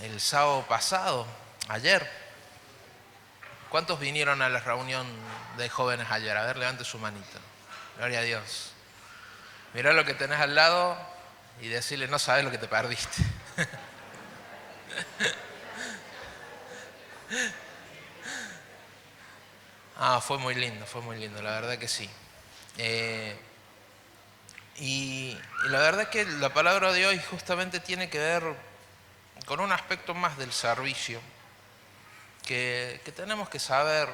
el sábado pasado, ayer. ¿Cuántos vinieron a la reunión de jóvenes ayer? A ver, levante su manito. Gloria a Dios. Mirá lo que tenés al lado y decirle, no sabes lo que te perdiste. Fue muy lindo, la verdad que sí. Y la verdad que la palabra de hoy justamente tiene que ver con un aspecto más del servicio que tenemos que saber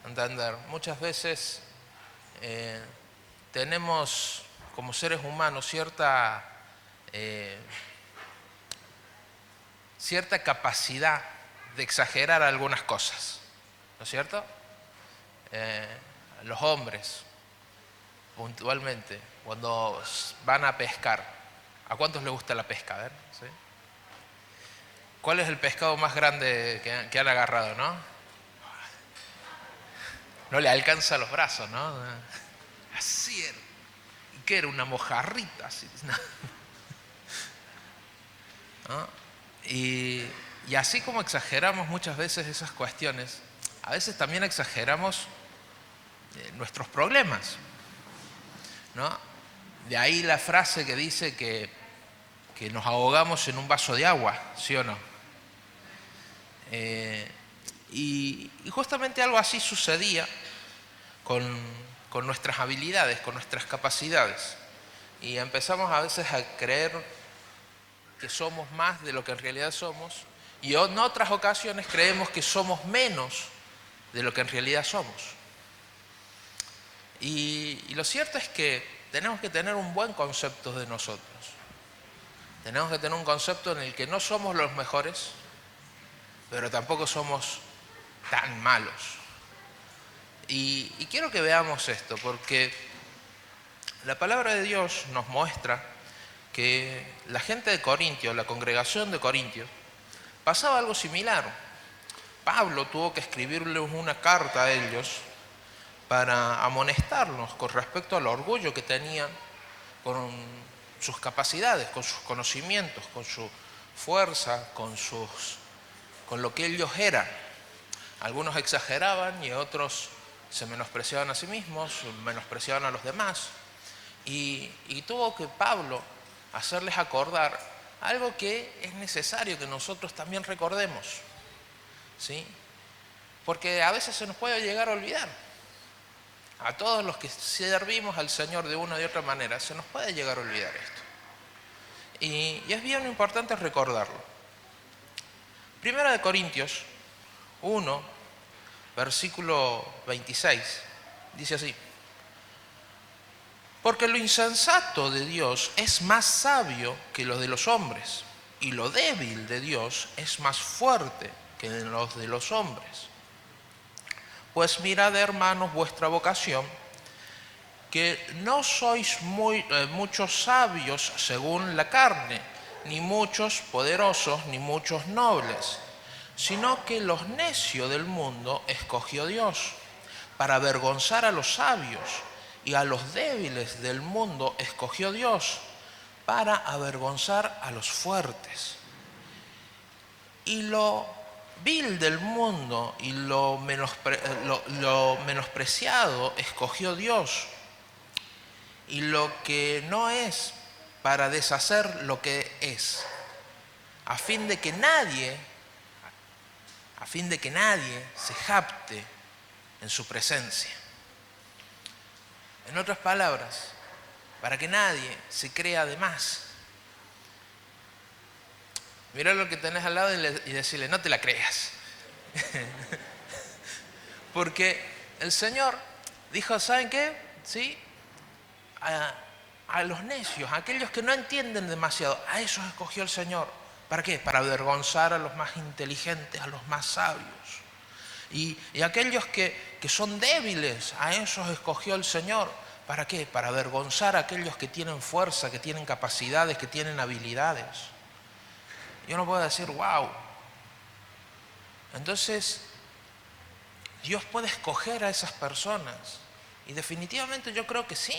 entender. Muchas veces tenemos como seres humanos cierta capacidad de exagerar algunas cosas, ¿no es cierto? Los hombres, puntualmente, cuando van a pescar, ¿a cuántos les gusta la pesca? A ver, ¿sí? ¿Cuál es el pescado más grande que han agarrado, no? No le alcanza los brazos, ¿no? Así era. ¿Y qué era? Una mojarrita, así, ¿no? Y así como exageramos muchas veces esas cuestiones, a veces también exageramos nuestros problemas, ¿no? De ahí la frase que dice que nos ahogamos en un vaso de agua, ¿sí o no? Y justamente algo así sucedía con nuestras habilidades, con nuestras capacidades. Y empezamos a veces a creer que somos más de lo que en realidad somos, y en otras ocasiones creemos que somos menos de lo que en realidad somos. Y lo cierto es que tenemos que tener un buen concepto de nosotros. Tenemos que tener un concepto en el que no somos los mejores, pero tampoco somos tan malos. Y quiero que veamos esto, porque la palabra de Dios nos muestra que la gente de Corintio, la congregación de Corintio, pasaba algo similar. Pablo tuvo que escribirles una carta a ellos para amonestarnos con respecto al orgullo que tenían con sus capacidades, con sus conocimientos, con su fuerza, con lo que ellos eran. Algunos exageraban y otros se menospreciaban a sí mismos, menospreciaban a los demás. Y tuvo que Pablo hacerles acordar algo que es necesario que nosotros también recordemos, ¿sí? Porque a veces se nos puede llegar a olvidar. A todos los que servimos al Señor de una u otra manera, se nos puede llegar a olvidar esto. Y es bien importante recordarlo. Primera de Corintios 1, versículo 26, dice así: porque lo insensato de Dios es más sabio que lo de los hombres, y lo débil de Dios es más fuerte que los de los hombres. Pues mirad, hermanos, vuestra vocación, que no sois muchos sabios según la carne, ni muchos poderosos, ni muchos nobles, sino que los necios del mundo escogió Dios, para avergonzar a los sabios, y a los débiles del mundo escogió Dios, para avergonzar a los fuertes. Y lo vil del mundo y lo menospreciado escogió Dios, y lo que no es, para deshacer lo que es, a fin de que nadie se jacte en su presencia. En otras palabras, para que nadie se crea de más. Mirá lo que tenés al lado y decirle, no te la creas. Porque el Señor dijo, ¿saben qué? ¿Sí? A los necios, a aquellos que no entienden demasiado, a esos escogió el Señor. ¿Para qué? Para avergonzar a los más inteligentes, a los más sabios. Y aquellos que son débiles, a esos escogió el Señor. ¿Para qué? Para avergonzar a aquellos que tienen fuerza, que tienen capacidades, que tienen habilidades. Yo no puedo decir, wow. Entonces, Dios puede escoger a esas personas. Y definitivamente yo creo que sí.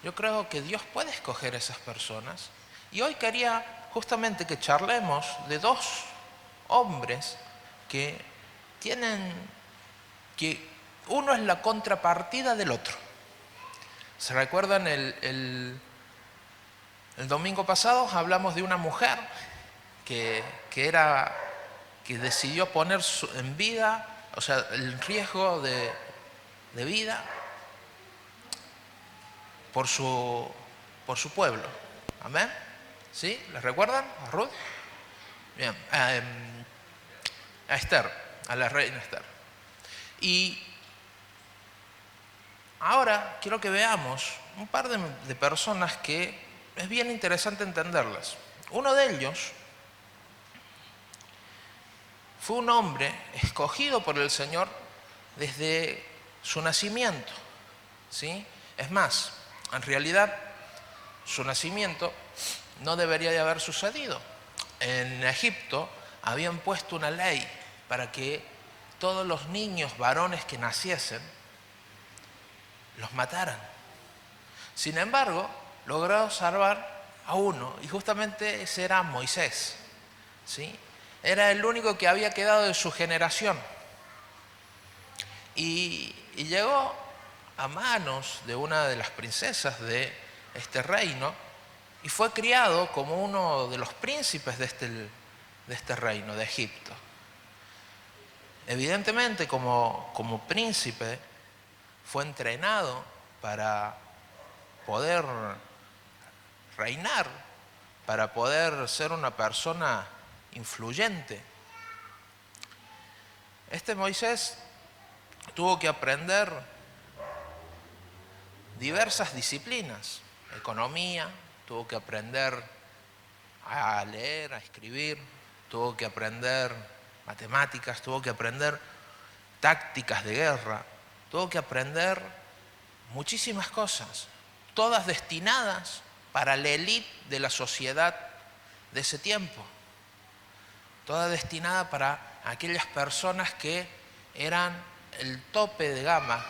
Yo creo que Dios puede escoger a esas personas. Y hoy quería justamente que charlemos de dos hombres que uno es la contrapartida del otro. ¿Se recuerdan el domingo pasado hablamos de una mujer que decidió poner en vida, o sea, el riesgo de vida por su pueblo? ¿Amén? ¿Sí? ¿Les recuerdan? ¿A Ruth? Bien. A Esther, a la reina Esther. Y ahora quiero que veamos un par de personas que es bien interesante entenderlas. Uno de ellos fue un hombre escogido por el Señor desde su nacimiento, ¿sí? Es más, en realidad su nacimiento no debería de haber sucedido. En Egipto habían puesto una ley para que todos los niños varones que naciesen los mataran. Sin embargo, logró salvar a uno, y justamente ese era Moisés, ¿sí? Era el único que había quedado de su generación. Y llegó a manos de una de las princesas de este reino y fue criado como uno de los príncipes de este reino, de Egipto. Evidentemente, como príncipe, fue entrenado para poder reinar, para poder ser una persona influyente. Este Moisés tuvo que aprender diversas disciplinas, economía, tuvo que aprender a leer, a escribir, tuvo que aprender matemáticas, tuvo que aprender tácticas de guerra, tuvo que aprender muchísimas cosas, todas destinadas para la élite de la sociedad de ese tiempo, toda destinada para aquellas personas que eran el tope de gama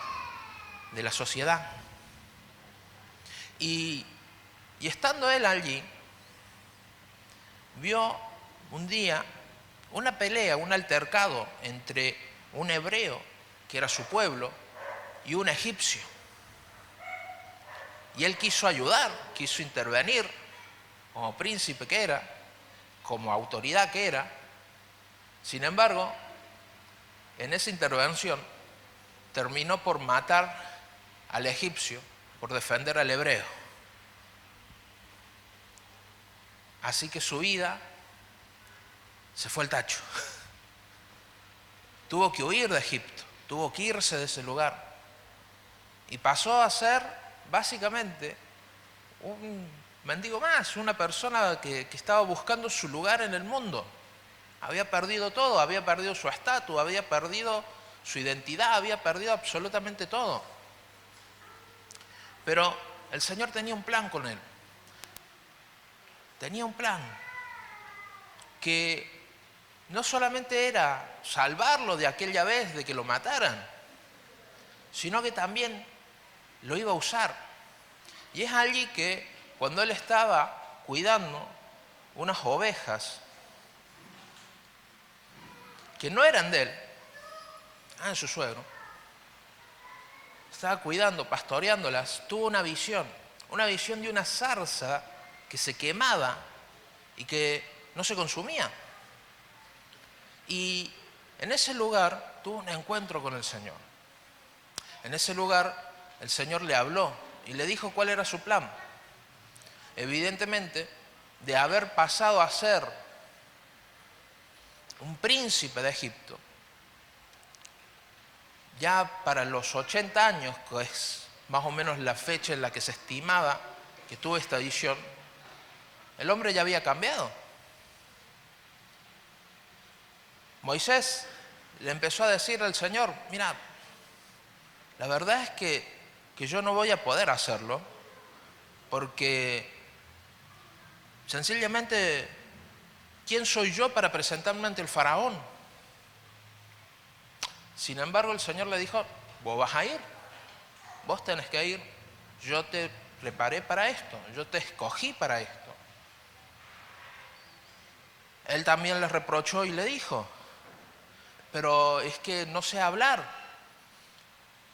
de la sociedad. Y estando él allí, vio un día una pelea, un altercado entre un hebreo, que era su pueblo, y un egipcio. Y él quiso ayudar, quiso intervenir, como príncipe que era, como autoridad que era. Sin embargo, en esa intervención terminó por matar al egipcio, por defender al hebreo. Así que su vida se fue al tacho. Tuvo que huir de Egipto, tuvo que irse de ese lugar. Y pasó a ser básicamente un mendigo más, una persona que estaba buscando su lugar en el mundo. Había perdido todo, había perdido su estatus, había perdido su identidad, había perdido absolutamente todo. Pero el Señor tenía un plan con él. Tenía un plan que no solamente era salvarlo de aquella vez de que lo mataran, sino que también lo iba a usar. Y es allí que cuando él estaba cuidando unas ovejas que no eran de él, eran su suegro, estaba cuidando, pastoreándolas, tuvo una visión de una zarza que se quemaba y que no se consumía. Y en ese lugar tuvo un encuentro con el Señor. En ese lugar el Señor le habló y le dijo cuál era su plan. Evidentemente, de haber pasado a ser un príncipe de Egipto, ya para los 80 años, que es más o menos la fecha en la que se estimaba que tuvo esta visión, el hombre ya había cambiado. Moisés le empezó a decir al Señor: mira, la verdad es que yo no voy a poder hacerlo, porque sencillamente, ¿quién soy yo para presentarme ante el faraón? Sin embargo, el Señor le dijo: vos vas a ir, vos tenés que ir, yo te preparé para esto, yo te escogí para esto. Él también le reprochó y le dijo, pero es que no sé hablar.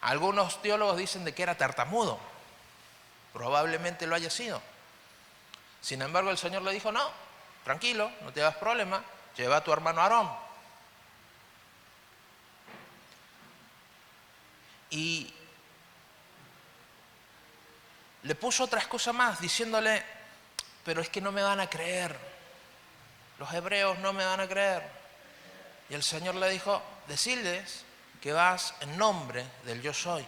Algunos teólogos dicen de que era tartamudo. Probablemente lo haya sido. Sin embargo, el Señor le dijo, no, tranquilo, no te hagas problema, lleva a tu hermano Aarón. Y le puso otras cosas más, diciéndole, pero es que no me van a creer. Los hebreos no me van a creer. Y el Señor le dijo, decirles que vas en nombre del yo soy.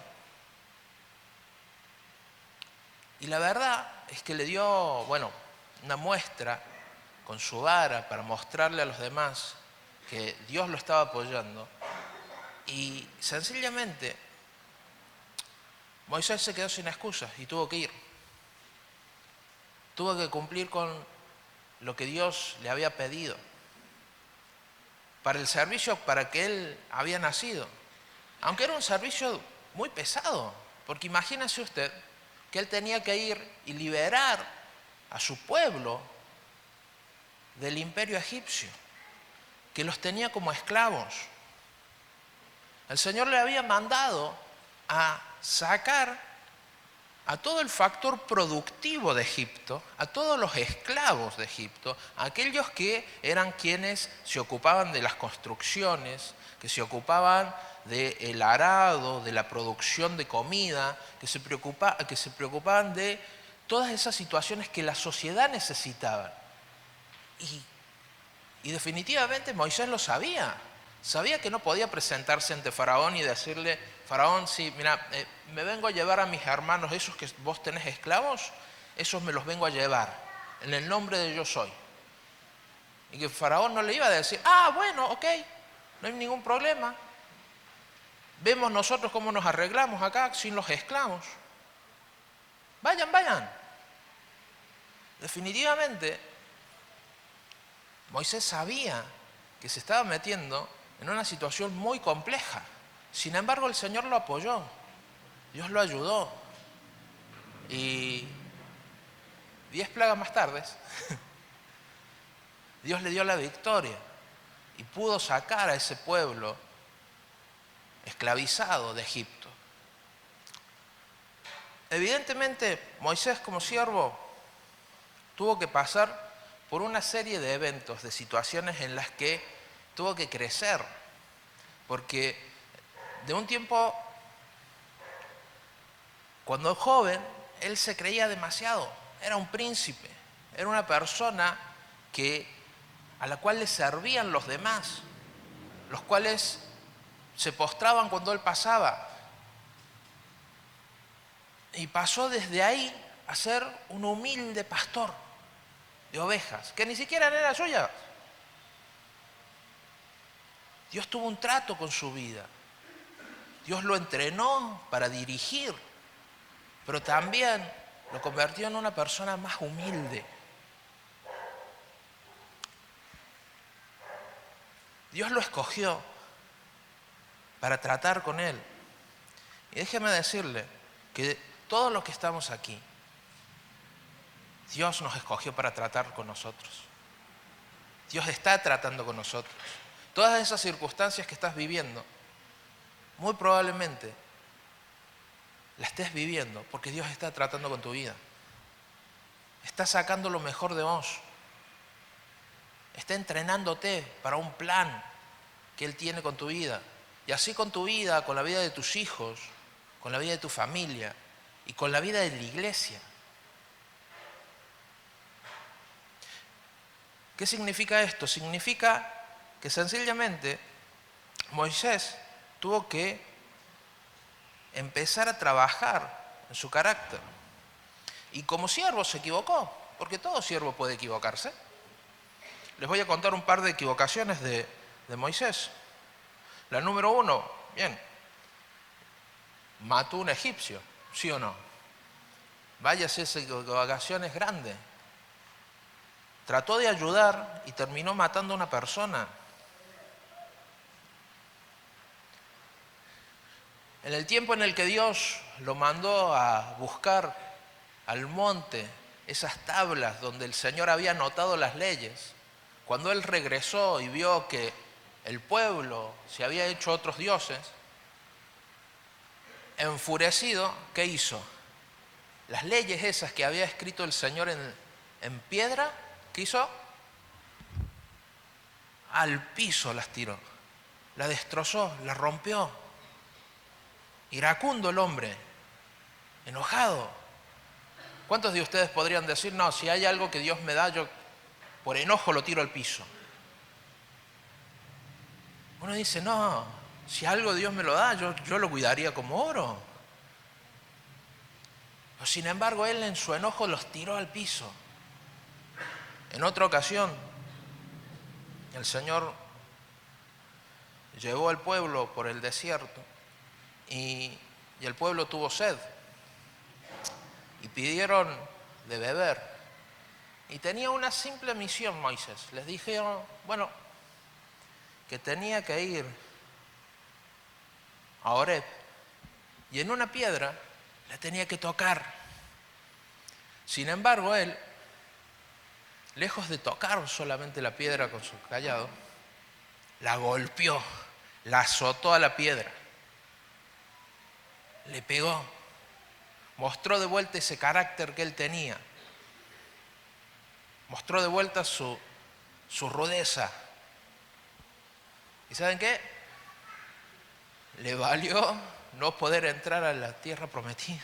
Y la verdad es que le dio, una muestra con su vara para mostrarle a los demás que Dios lo estaba apoyando. Y sencillamente Moisés se quedó sin excusas y tuvo que ir. Tuvo que cumplir con lo que Dios le había pedido para el servicio para que él había nacido. Aunque era un servicio muy pesado, porque imagínese usted que él tenía que ir y liberar a su pueblo del imperio egipcio, que los tenía como esclavos. El Señor le había mandado a sacar a todo el factor productivo de Egipto, a todos los esclavos de Egipto, a aquellos que eran quienes se ocupaban de las construcciones, que se ocupaban del arado, de la producción de comida, que se preocupaban de todas esas situaciones que la sociedad necesitaba. Y definitivamente Moisés lo sabía. Sabía que no podía presentarse ante Faraón y decirle, Faraón, sí, mira, me vengo a llevar a mis hermanos, esos que vos tenés esclavos, esos me los vengo a llevar, en el nombre de yo soy. Y que Faraón no le iba a decir, bueno, ok, no hay ningún problema. Vemos nosotros cómo nos arreglamos acá sin los esclavos. Vayan. Definitivamente, Moisés sabía que se estaba metiendo en una situación muy compleja. Sin embargo, el Señor lo apoyó, Dios lo ayudó. Y 10 plagas más tarde, Dios le dio la victoria y pudo sacar a ese pueblo esclavizado de Egipto. Evidentemente, Moisés como siervo tuvo que pasar por una serie de eventos, de situaciones en las que tuvo que crecer, porque de un tiempo, cuando joven, él se creía demasiado, era un príncipe, era una persona a la cual le servían los demás, los cuales se postraban cuando él pasaba. Y pasó desde ahí a ser un humilde pastor de ovejas, que ni siquiera eran suyas. Dios tuvo un trato con su vida. Dios lo entrenó para dirigir, pero también lo convirtió en una persona más humilde. Dios lo escogió para tratar con él. Y déjeme decirle que todos los que estamos aquí, Dios nos escogió para tratar con nosotros. Dios está tratando con nosotros. Todas esas circunstancias que estás viviendo, muy probablemente la estés viviendo porque Dios está tratando con tu vida. Está sacando lo mejor de vos. Está entrenándote para un plan que Él tiene con tu vida. Y así con tu vida, con la vida de tus hijos, con la vida de tu familia y con la vida de la iglesia. ¿Qué significa esto? Significa que sencillamente Moisés tuvo que empezar a trabajar en su carácter. Y como siervo se equivocó, porque todo siervo puede equivocarse. Les voy a contar un par de equivocaciones de Moisés. La número 1, bien, mató a un egipcio, ¿sí o no? Vaya, esa equivocación es grande. Trató de ayudar y terminó matando a una persona. En el tiempo en el que Dios lo mandó a buscar al monte esas tablas donde el Señor había anotado las leyes, cuando él regresó y vio que el pueblo se había hecho otros dioses, enfurecido, ¿qué hizo? Las leyes esas que había escrito el Señor en piedra, ¿qué hizo? Al piso las tiró, la destrozó, la rompió. Iracundo el hombre, enojado. ¿Cuántos de ustedes podrían decir, no, si hay algo que Dios me da, yo por enojo lo tiro al piso? Uno dice, no, si algo Dios me lo da, yo lo cuidaría como oro. Pero sin embargo, él en su enojo los tiró al piso. En otra ocasión, el Señor llevó al pueblo por el desierto y el pueblo tuvo sed y pidieron de beber. Y tenía una simple misión Moisés. Les dijeron, bueno, que tenía que ir a Horeb y en una piedra la tenía que tocar. Sin embargo, él, lejos de tocar solamente la piedra con su cayado, la golpeó, la azotó a la piedra, le pegó, mostró de vuelta ese carácter que él tenía, mostró de vuelta su rudeza. ¿Y saben qué? Le valió no poder entrar a la tierra prometida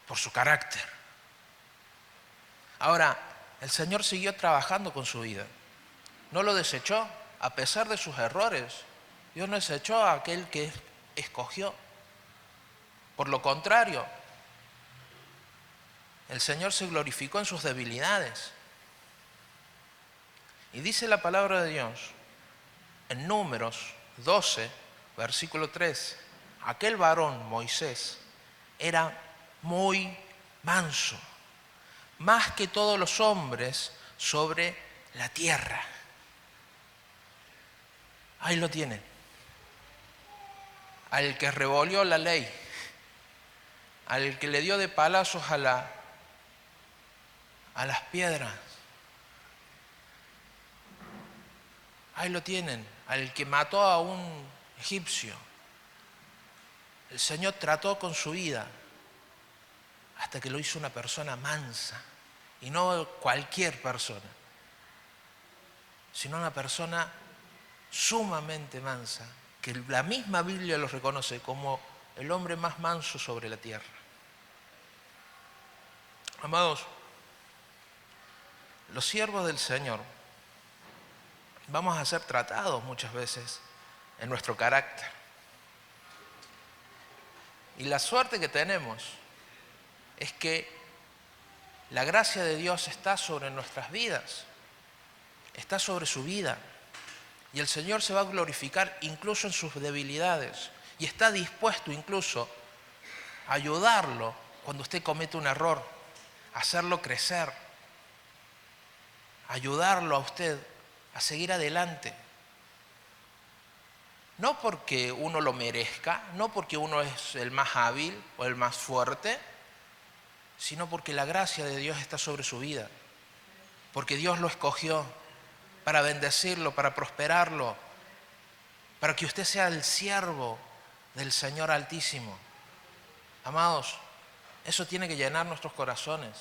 por su carácter. Ahora, el Señor siguió trabajando con su vida. No lo desechó, a pesar de sus errores. Dios no desechó a aquel que escogió. Por lo contrario, el Señor se glorificó en sus debilidades. Y dice la palabra de Dios en Números 12, versículo 3, aquel varón, Moisés, era muy manso, más que todos los hombres sobre la tierra. Ahí lo tienen. Al que revolvió la ley, al que le dio de palazos a las piedras. Ahí lo tienen, al que mató a un egipcio. El Señor trató con su vida hasta que lo hizo una persona mansa, y no cualquier persona, sino una persona sumamente mansa, que la misma Biblia lo reconoce como el hombre más manso sobre la tierra. Amados, los siervos del Señor vamos a ser tratados muchas veces en nuestro carácter. Y la suerte que tenemos es que la gracia de Dios está sobre nuestras vidas, está sobre su vida. Y el Señor se va a glorificar incluso en sus debilidades. Y está dispuesto incluso a ayudarlo cuando usted comete un error, a hacerlo crecer, a ayudarlo a usted a seguir adelante. No porque uno lo merezca, no porque uno es el más hábil o el más fuerte, sino porque la gracia de Dios está sobre su vida. Porque Dios lo escogió para bendecirlo, para prosperarlo, para que usted sea el siervo del Señor Altísimo. Amados, eso tiene que llenar nuestros corazones.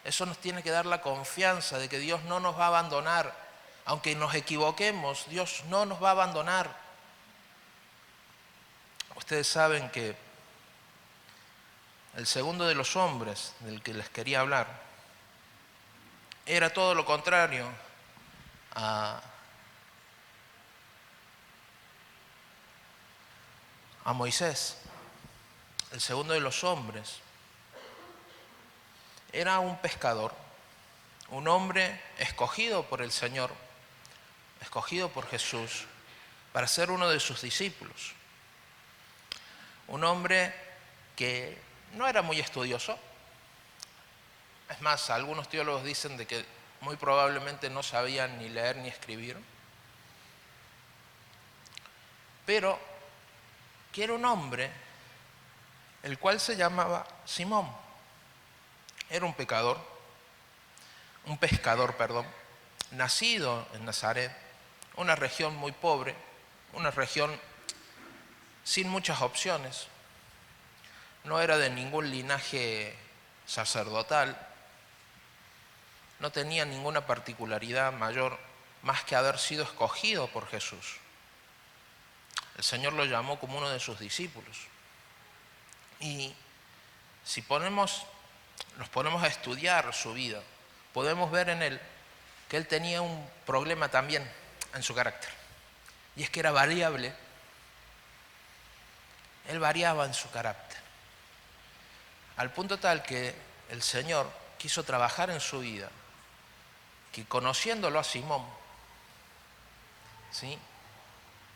Eso nos tiene que dar la confianza de que Dios no nos va a abandonar. Aunque nos equivoquemos, Dios no nos va a abandonar. Ustedes saben que el segundo de los hombres del que les quería hablar era todo lo contrario a Moisés. El segundo de los hombres era un pescador, un hombre escogido por el Señor, escogido por Jesús para ser uno de sus discípulos. Un hombre que no era muy estudioso. Es más, algunos teólogos dicen de que muy probablemente no sabían ni leer ni escribir. Pero que era un hombre el cual se llamaba Simón. Era un pecador, un pescador, nacido en Nazaret, una región muy pobre, una región sin muchas opciones. No era de ningún linaje sacerdotal, no tenía ninguna particularidad mayor más que haber sido escogido por Jesús. El Señor lo llamó como uno de sus discípulos. Y si nos ponemos a estudiar su vida, podemos ver en él que él tenía un problema también en su carácter. Y es que era variable. Él variaba en su carácter. Al punto tal que el Señor quiso trabajar en su vida, que conociéndolo a Simón, ¿sí?,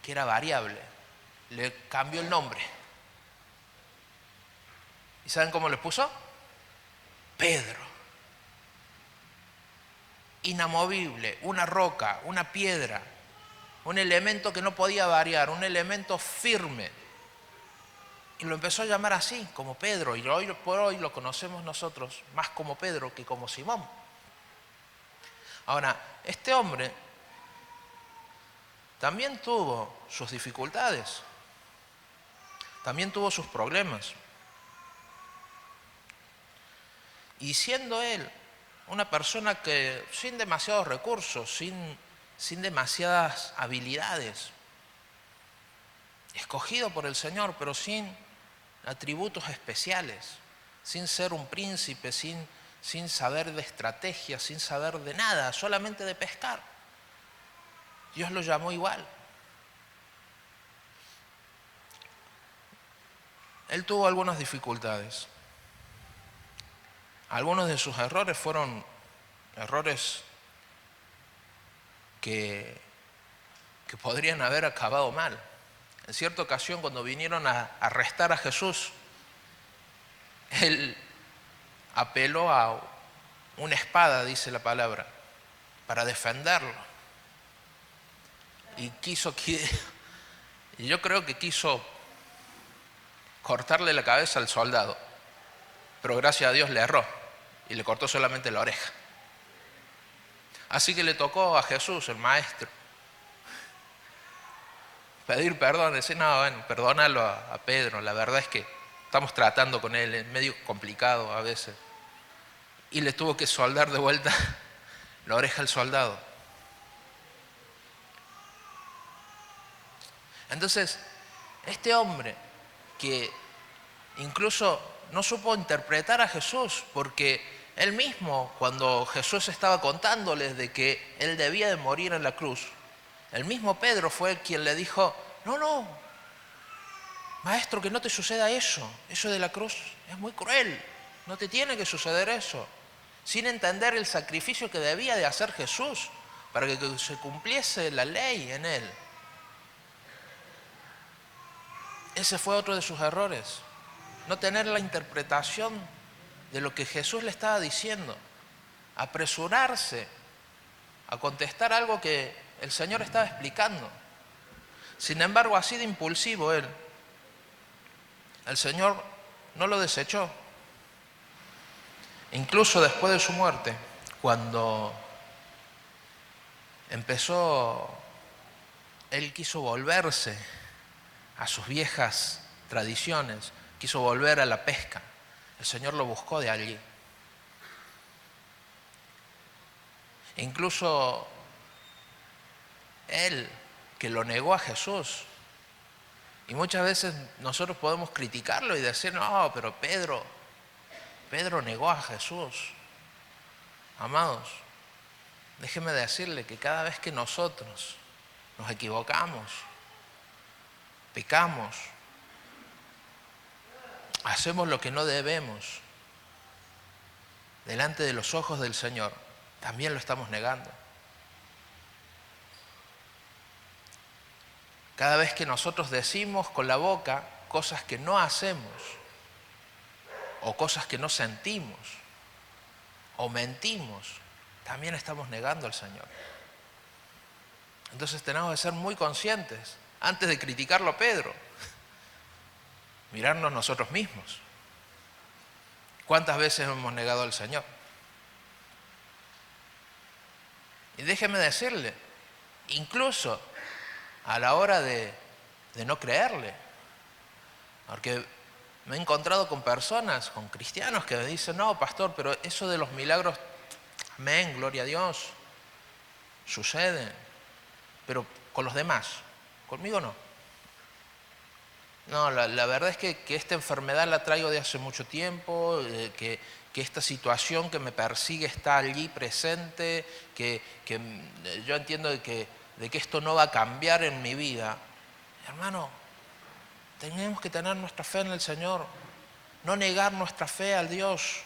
que era variable, le cambió el nombre. ¿Y saben cómo le puso? Pedro. Inamovible, una roca, una piedra, un elemento que no podía variar, un elemento firme. Y lo empezó a llamar así, como Pedro, y hoy por hoy lo conocemos nosotros más como Pedro que como Simón. Ahora, este hombre también tuvo sus dificultades, también tuvo sus problemas. Y siendo él una persona que sin demasiados recursos, sin demasiadas habilidades, escogido por el Señor, pero sin atributos especiales, sin ser un príncipe, sin saber de estrategia, sin saber de nada, solamente de pescar. Dios lo llamó igual. Él tuvo algunas dificultades. Algunos de sus errores fueron errores que podrían haber acabado mal. En cierta ocasión, cuando vinieron a arrestar a Jesús, él apeló a una espada, dice la palabra, para defenderlo. Y yo creo que quiso cortarle la cabeza al soldado, pero gracias a Dios le erró y le cortó solamente la oreja. Así que le tocó a Jesús, el maestro, pedir perdón, decir, no, bueno, perdónalo a Pedro, la verdad es que estamos tratando con él, es medio complicado a veces. Y le tuvo que soldar de vuelta la oreja al soldado. Entonces, este hombre que incluso no supo interpretar a Jesús, porque él mismo, cuando Jesús estaba contándoles de que él debía de morir en la cruz, el mismo Pedro fue quien le dijo, no, maestro, que no te suceda eso de la cruz es muy cruel, no te tiene que suceder eso, sin entender el sacrificio que debía de hacer Jesús para que se cumpliese la ley en él. Ese fue otro de sus errores, no tener la interpretación de lo que Jesús le estaba diciendo, apresurarse a contestar algo que el Señor estaba explicando. Sin embargo, así de impulsivo él, el Señor no lo desechó. Incluso después de su muerte, cuando él quiso volverse a sus viejas tradiciones, quiso volver a la pesca, el Señor lo buscó de allí. Incluso él, que lo negó a Jesús, y muchas veces nosotros podemos criticarlo y decir, no, pero Pedro negó a Jesús. Amados, déjeme decirle que cada vez que nosotros nos equivocamos, pecamos, hacemos lo que no debemos delante de los ojos del Señor, también lo estamos negando. Cada vez que nosotros decimos con la boca cosas que no hacemos, o cosas que no sentimos, o mentimos, también estamos negando al Señor. Entonces tenemos que ser muy conscientes, antes de criticarlo a Pedro, mirarnos nosotros mismos. ¿Cuántas veces hemos negado al Señor? Y déjeme decirle, incluso a la hora de no creerle, porque me he encontrado con personas, con cristianos que me dicen, no, pastor, pero eso de los milagros, amén, gloria a Dios, suceden, pero con los demás, conmigo no. No, la verdad es que esta enfermedad la traigo de hace mucho tiempo, que esta situación que me persigue está allí presente, que yo entiendo de que esto no va a cambiar en mi vida. Hermano, tenemos que tener nuestra fe en el Señor, no negar nuestra fe al Dios.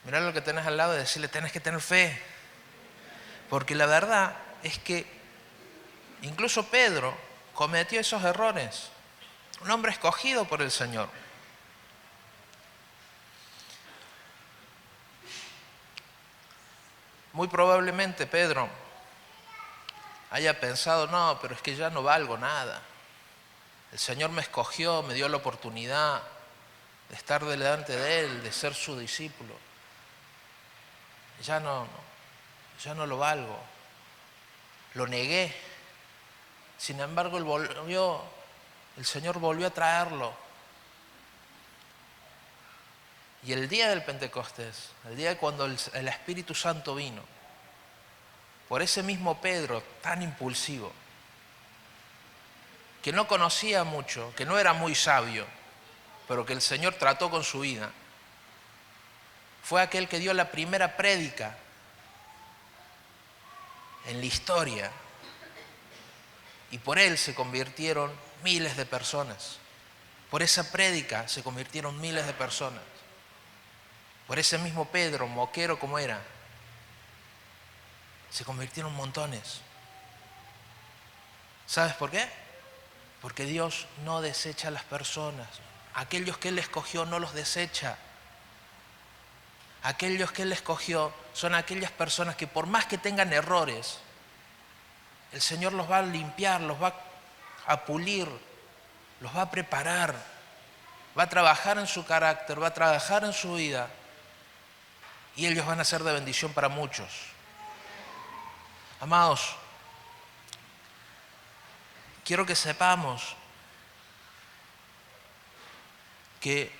Mirá lo que tenés al lado y decirle, tenés que tener fe. Porque la verdad es que incluso Pedro cometió esos errores. Un hombre escogido por el Señor. Muy probablemente Pedro haya pensado, no, pero es que ya no valgo nada. El Señor me escogió, me dio la oportunidad de estar delante de Él, de ser su discípulo. Ya no lo valgo. Lo negué. Sin embargo, el Señor volvió a traerlo. Y el día del Pentecostés, el día cuando el Espíritu Santo vino, por ese mismo Pedro tan impulsivo, que no conocía mucho, que no era muy sabio, pero que el Señor trató con su vida, fue aquel que dio la primera prédica en la historia. Y por él se convirtieron miles de personas. Por esa prédica se convirtieron miles de personas. Por ese mismo Pedro, moquero como era, se convirtieron montones. ¿Sabes por qué? Porque Dios no desecha a las personas. Aquellos que Él escogió no los desecha. Aquellos que Él escogió son aquellas personas que por más que tengan errores, el Señor los va a limpiar, los va a pulir, los va a preparar, va a trabajar en su carácter, va a trabajar en su vida y ellos van a ser de bendición para muchos. Amados, quiero que sepamos que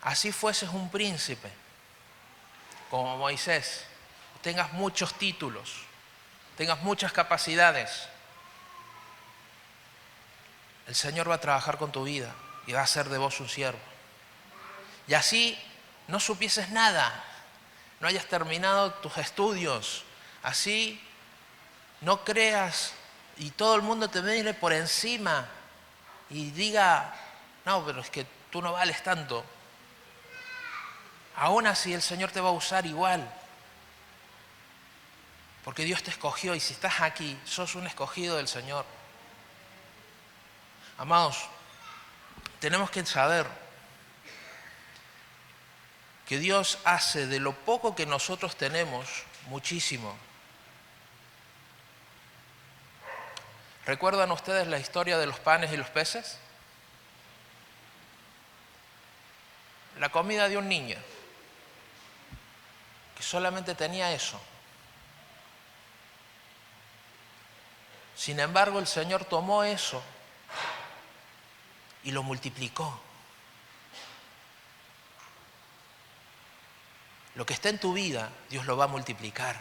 así fueses un príncipe, como Moisés, tengas muchos títulos, tengas muchas capacidades, el Señor va a trabajar con tu vida y va a hacer de vos un siervo. Y así no supieses nada, no hayas terminado tus estudios, así no creas y todo el mundo te mire por encima y diga, no, pero es que tú no vales tanto. Aún así el Señor te va a usar igual. Porque Dios te escogió y si estás aquí, sos un escogido del Señor. Amados, tenemos que saber que Dios hace de lo poco que nosotros tenemos muchísimo. ¿Recuerdan ustedes la historia de los panes y los peces? La comida de un niño que solamente tenía eso. Sin embargo, el Señor tomó eso y lo multiplicó. Lo que está en tu vida, Dios lo va a multiplicar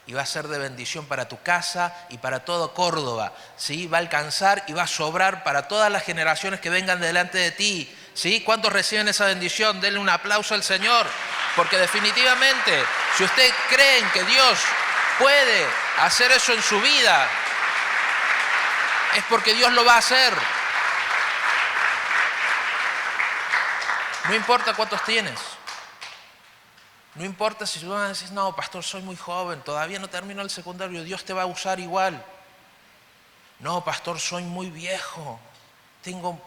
y va a ser de bendición para tu casa y para todo Córdoba, ¿sí? Va a alcanzar y va a sobrar para todas las generaciones que vengan delante de ti, ¿sí? ¿Cuántos reciben esa bendición? Denle un aplauso al Señor, porque definitivamente, si usted cree en que Dios puede hacer eso en su vida, es porque Dios lo va a hacer. No importa cuántos tienes. No importa si tú vas a decir, no, pastor, soy muy joven, todavía no termino el secundario, Dios te va a usar igual. No, pastor, soy muy viejo, tengo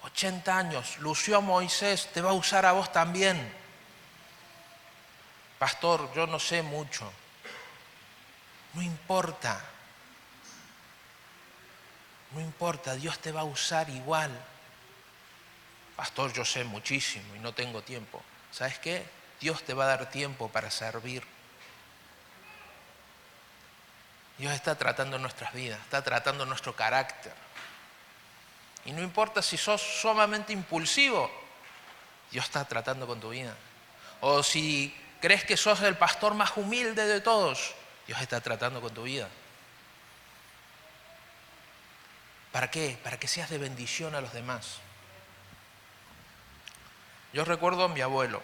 80 años, lo usó a Moisés, te va a usar a vos también. Pastor, yo no sé mucho. No importa. No importa, Dios te va a usar igual. Pastor, yo sé muchísimo y no tengo tiempo. ¿Sabes qué? Dios te va a dar tiempo para servir. Dios está tratando nuestras vidas, está tratando nuestro carácter. Y no importa si sos sumamente impulsivo, Dios está tratando con tu vida. O si crees que sos el pastor más humilde de todos, Dios está tratando con tu vida. ¿Para qué? Para que seas de bendición a los demás. Yo recuerdo a mi abuelo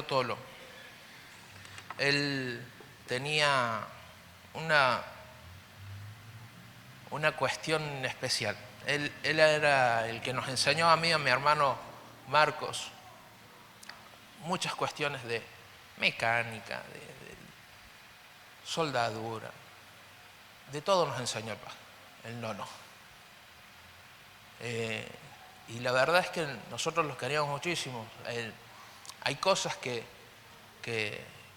Tolo. Él tenía una cuestión especial. Él era el que nos enseñó a mí y a mi hermano Marcos muchas cuestiones de mecánica, de soldadura, de todo nos enseñó el nono. Y la verdad es que nosotros los queríamos muchísimo. Hay cosas que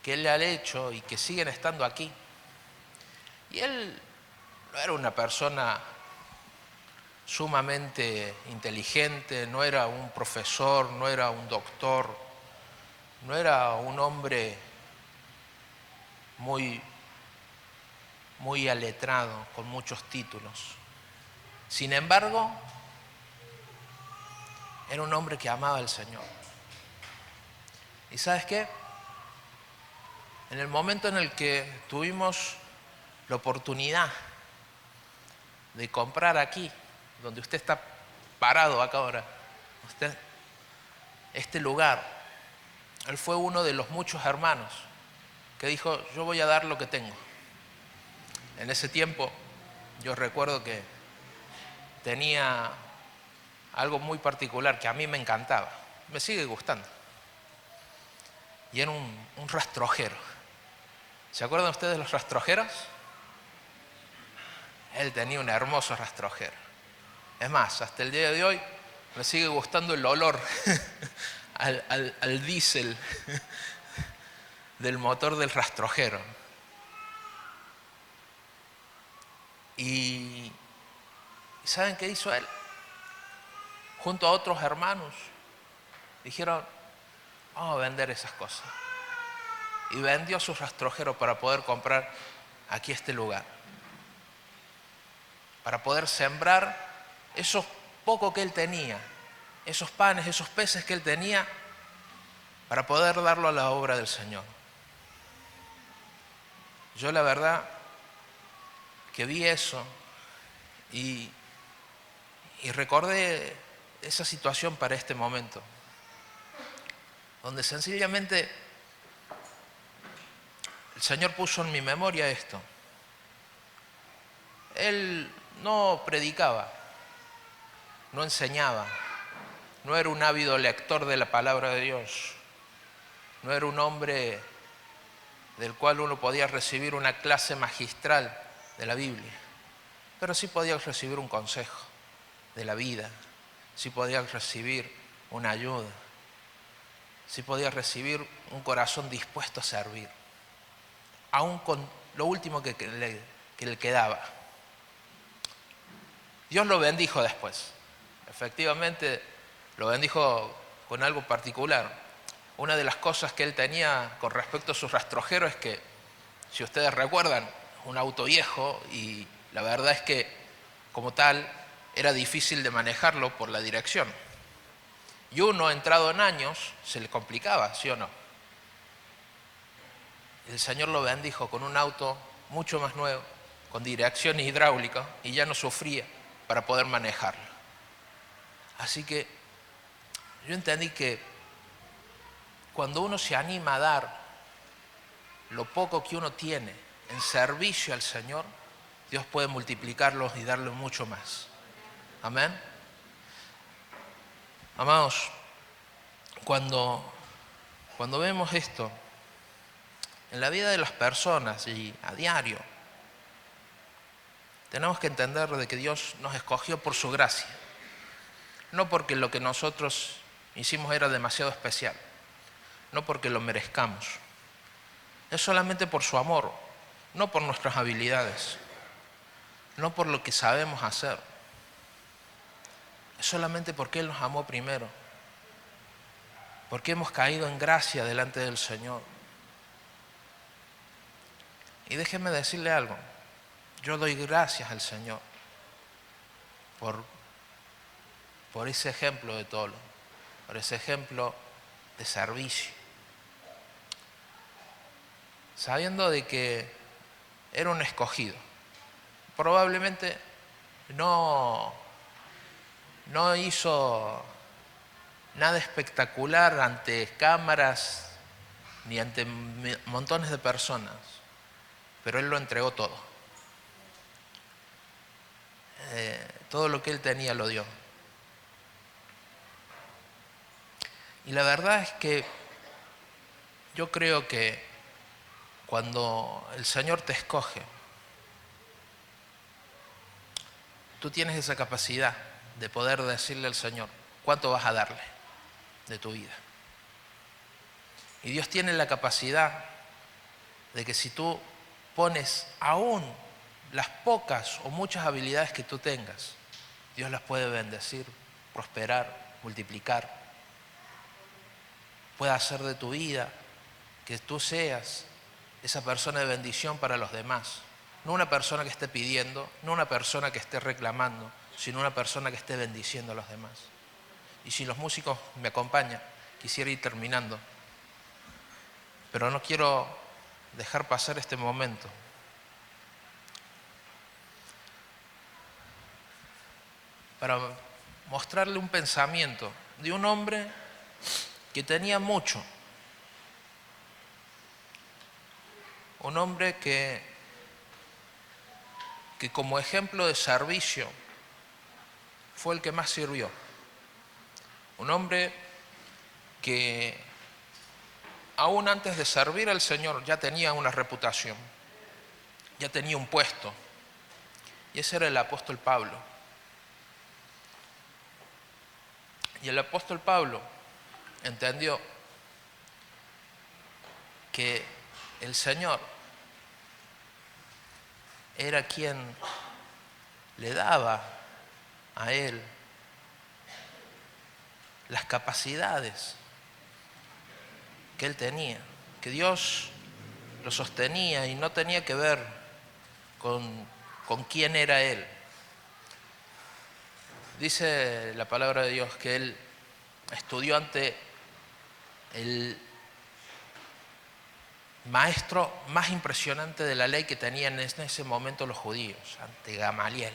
él ha hecho y que siguen estando aquí. Y él no era una persona sumamente inteligente, no era un profesor, no era un doctor, no era un hombre muy aletrado, con muchos títulos. Sin embargo, era un hombre que amaba al Señor. ¿Y sabes qué? En el momento en el que tuvimos la oportunidad de comprar aquí, donde usted está parado acá ahora, este lugar, él fue uno de los muchos hermanos que dijo, yo voy a dar lo que tengo. En ese tiempo yo recuerdo que tenía algo muy particular que a mí me encantaba, me sigue gustando, y era un rastrojero. ¿Se acuerdan ustedes de los rastrojeros? Él tenía un hermoso rastrojero. Es más, hasta el día de hoy me sigue gustando el olor al diésel del motor del rastrojero. Y ¿saben qué hizo él? Junto a otros hermanos dijeron, vamos a vender esas cosas. Y vendió su rastrojero para poder comprar aquí este lugar, para poder sembrar esos poco que él tenía, esos panes, esos peces que él tenía, para poder darlo a la obra del Señor. Yo la verdad que vi eso y recordé esa situación para este momento, donde sencillamente el Señor puso en mi memoria esto. Él no predicaba, no enseñaba, no era un ávido lector de la palabra de Dios, no era un hombre del cual uno podía recibir una clase magistral de la Biblia, pero sí podía recibir un consejo de la vida, sí podía recibir una ayuda, sí podía recibir un corazón dispuesto a servir, aún con lo último que le quedaba. Dios lo bendijo después, efectivamente lo bendijo con algo particular. Una de las cosas que él tenía con respecto a sus rastrojeros es que, si ustedes recuerdan, un auto viejo, y la verdad es que como tal era difícil de manejarlo por la dirección. Y uno entrado en años se le complicaba, ¿sí o no? El Señor lo bendijo con un auto mucho más nuevo, con dirección hidráulica, y ya no sufría para poder manejarlo. Así que yo entendí que cuando uno se anima a dar lo poco que uno tiene en servicio al Señor, Dios puede multiplicarlo y darle mucho más. Amén. Amados, cuando vemos esto en la vida de las personas y a diario, tenemos que entender de que Dios nos escogió por su gracia, no porque lo que nosotros hicimos era demasiado especial, no porque lo merezcamos, es solamente por su amor, no por nuestras habilidades, no por lo que sabemos hacer, es solamente porque Él nos amó primero, porque hemos caído en gracia delante del Señor. Y déjeme decirle algo, yo doy gracias al Señor por ese ejemplo de Tolo, por ese ejemplo de servicio, sabiendo de que era un escogido. Probablemente no hizo nada espectacular ante cámaras ni ante montones de personas, pero él lo entregó todo. Todo lo que él tenía lo dio. Y la verdad es que yo creo que cuando el Señor te escoge, tú tienes esa capacidad de poder decirle al Señor cuánto vas a darle de tu vida. Y Dios tiene la capacidad de que si tú pones aún las pocas o muchas habilidades que tú tengas, Dios las puede bendecir, prosperar, multiplicar. Puede hacer de tu vida que tú seas esa persona de bendición para los demás. No una persona que esté pidiendo, no una persona que esté reclamando, sino una persona que esté bendiciendo a los demás. Y si los músicos me acompañan, quisiera ir terminando, pero no quiero dejar pasar este momento. Para mostrarle un pensamiento de un hombre que tenía mucho. Un hombre que como ejemplo de servicio fue el que más sirvió. Un hombre que aún antes de servir al Señor ya tenía una reputación, ya tenía un puesto. Y ese era el apóstol Pablo. Y el apóstol Pablo entendió que el Señor era quien le daba a él las capacidades que él tenía, que Dios lo sostenía y no tenía que ver con quién era él. Dice la palabra de Dios que él estudió ante el maestro más impresionante de la ley que tenían en ese momento los judíos, ante Gamaliel.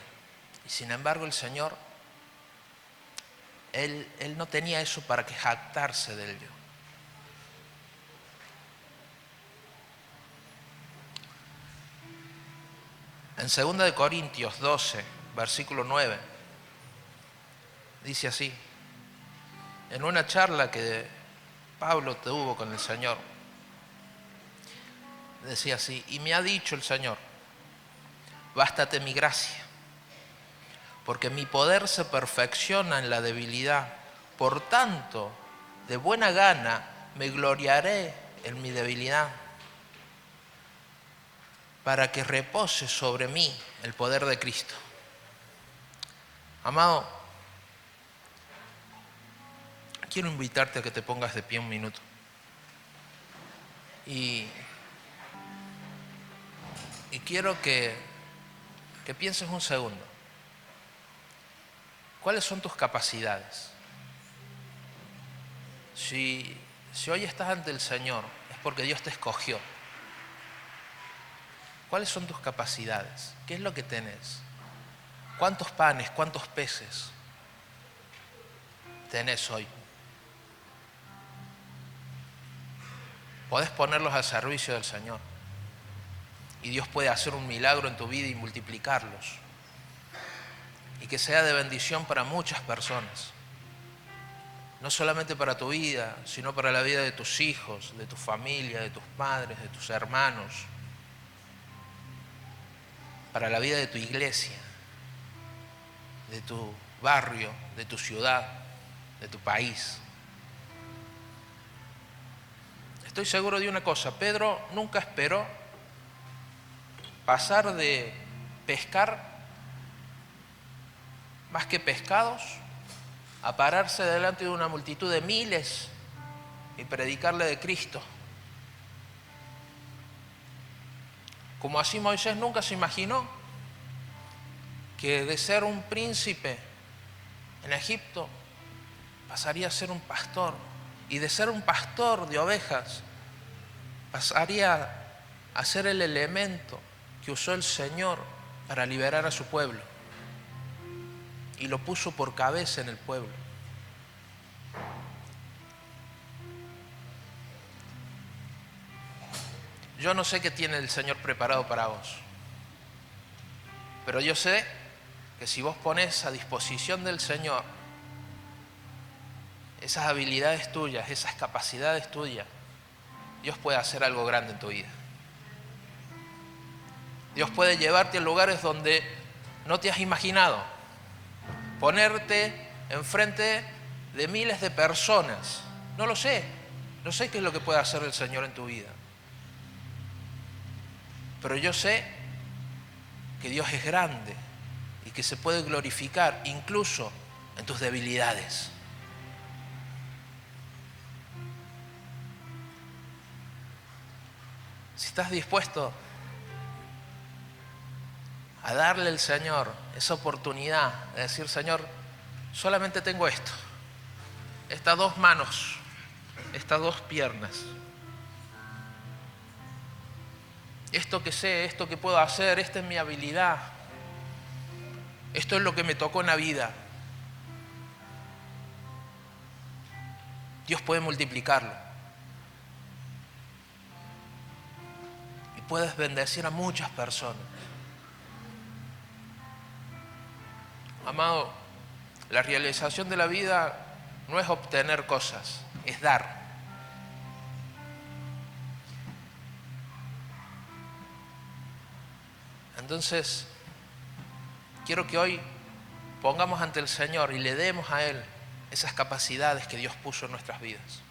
Y sin embargo el Señor, él no tenía eso para que jactarse de ello. En 2 Corintios 12, versículo 9, dice así, en una charla que Pablo tuvo con el Señor, decía así, y me ha dicho el Señor, bástate mi gracia, porque mi poder se perfecciona en la debilidad. Por tanto, de buena gana me gloriaré en mi debilidad, para que repose sobre mí el poder de Cristo. Amado, quiero invitarte a que te pongas de pie un minuto. Y quiero que pienses un segundo. ¿Cuáles son tus capacidades? Si hoy estás ante el Señor, es porque Dios te escogió. ¿Cuáles son tus capacidades? ¿Qué es lo que tenés? ¿Cuántos panes, cuántos peces tenés hoy? Podés ponerlos al servicio del Señor. Y Dios puede hacer un milagro en tu vida y multiplicarlos. Y que sea de bendición para muchas personas. No solamente para tu vida, sino para la vida de tus hijos, de tu familia, de tus padres, de tus hermanos. Para la vida de tu iglesia, de tu barrio, de tu ciudad, de tu país. Estoy seguro de una cosa, Pedro nunca esperó pasar de pescar más que pescados a pararse delante de una multitud de miles y predicarle de Cristo. Como así Moisés nunca se imaginó que de ser un príncipe en Egipto pasaría a ser un pastor, y de ser un pastor de ovejas pasaría a ser el elemento que usó el Señor para liberar a su pueblo, y lo puso por cabeza en el pueblo. Yo no sé qué tiene el Señor preparado para vos, pero yo sé que si vos pones a disposición del Señor esas habilidades tuyas, esas capacidades tuyas, Dios puede hacer algo grande en tu vida. Dios puede llevarte a lugares donde no te has imaginado, ponerte enfrente de miles de personas. No lo sé, no sé qué es lo que puede hacer el Señor en tu vida, pero yo sé que Dios es grande y que se puede glorificar incluso en tus debilidades. Si estás dispuesto a darle al Señor esa oportunidad de decir: Señor, solamente tengo esto, estas dos manos, estas dos piernas, esto que sé, esto que puedo hacer, esta es mi habilidad, esto es lo que me tocó en la vida. Dios puede multiplicarlo y puedes bendecir a muchas personas. Amado, la realización de la vida no es obtener cosas, es dar. Entonces, quiero que hoy pongamos ante el Señor y le demos a Él esas capacidades que Dios puso en nuestras vidas.